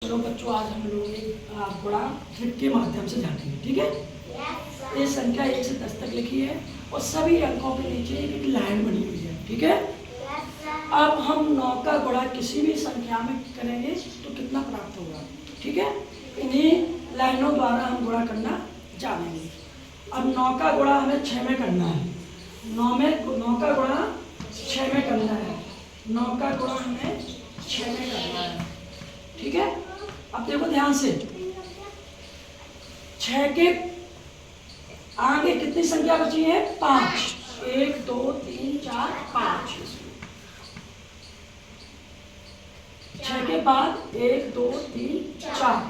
चलो बच्चों, आज हम लोग एक गुणा ट्रिक के माध्यम से जानेंगे। ठीक है। ये संख्या 1 से 10 तक लिखी है और सभी अंकों के नीचे एक लाइन बनी हुई है। ठीक है। अब हम 9 का गुणा किसी भी संख्या में करेंगे तो कितना प्राप्त होगा। ठीक है। इन्हीं लाइनों द्वारा हम गुणा करना जानेंगे। अब 9 का गुणा हमें 6 में करना है। 9 का गुणा 6 में करना है। 9 का गुणा हमें 6 में करना है। ठीक है। अब देखो ध्यान से, 6 के आगे कितनी संख्या बची है? 5। 1 2 3 4 5। 6 के बाद 1 2 3 4,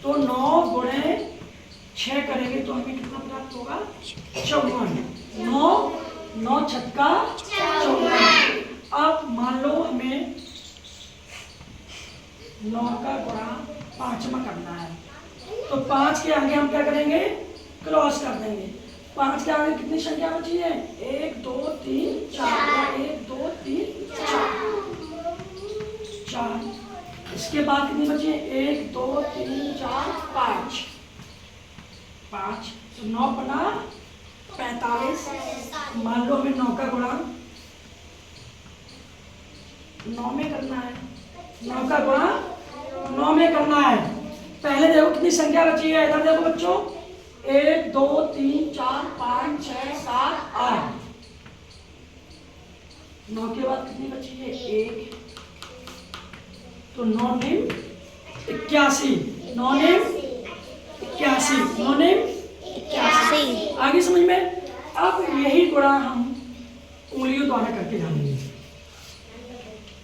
तो 9 गुणे 6 करेंगे तो हमें कितना प्राप्त होगा? 54। 9 छक्का 54। अब मान लो हमें 9 का गुणा 5 में करना है, तो 5 के आगे हम क्या करेंगे? क्रॉस कर देंगे। 5 के आगे कितनी संख्या बची है? 1 2 3 4। 1 2 3 4। इसके बाद कितनी बची है? 1 2 3 4 5। 5 तो 9 बना 45। मान लो हमें 9 का गुणा 9 में करना है। 9 का गुणा 9 में करना है। पहले देखो कितनी संख्या बची है। इधर देखो बच्चों, 1 2 3 4 5 6 7 8। 9 के बाद कितनी बची है? 1। तो 9 निम 81। 9 निम 81। 9 निम 81। आगे समझ में? अब यही गुणा हम उंगलियों द्वारा करके जानेंगे।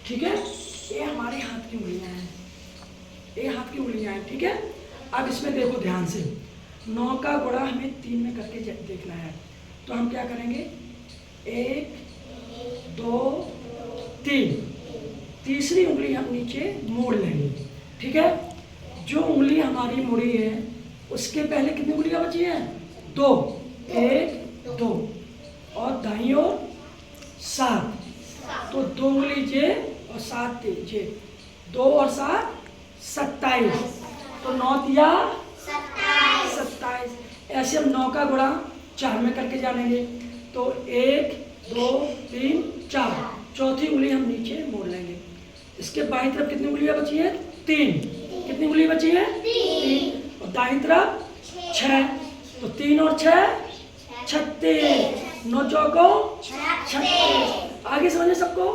ठीक है। ये हमारे हाथ की उंगलियां हैं। ये हाथ की उंगलियां हैं। ठीक है। अब इसमें देखो ध्यान से, 9 का गुणा हमें 3 में करके देखना है। तो हम क्या करेंगे? 1 2 3। तीसरी उंगली हम नीचे मोड़ लेंगे। ठीक है। जो उंगली हमारी मुड़ी है उसके पहले कितनी उंगलियां बची हैं? 2। 1 2 और दाईं ओर 7। तो 2 उंगली जे और 7 जे। 2 और 7 27। तो 9 दिया 27। ऐसे हम 9 का गुणा 4 में करके जानेंगे। तो 1 2 3 4। चौथी उंगली हम नीचे मोड़ लेंगे। इसके बाईं तरफ कितनी उंगलियां बची है? 3। कितनी उंगली बची है? 3। और दाईं तरफ 6। तो 3 और 6 36। 9 चौको 36। आगे समझे सबको?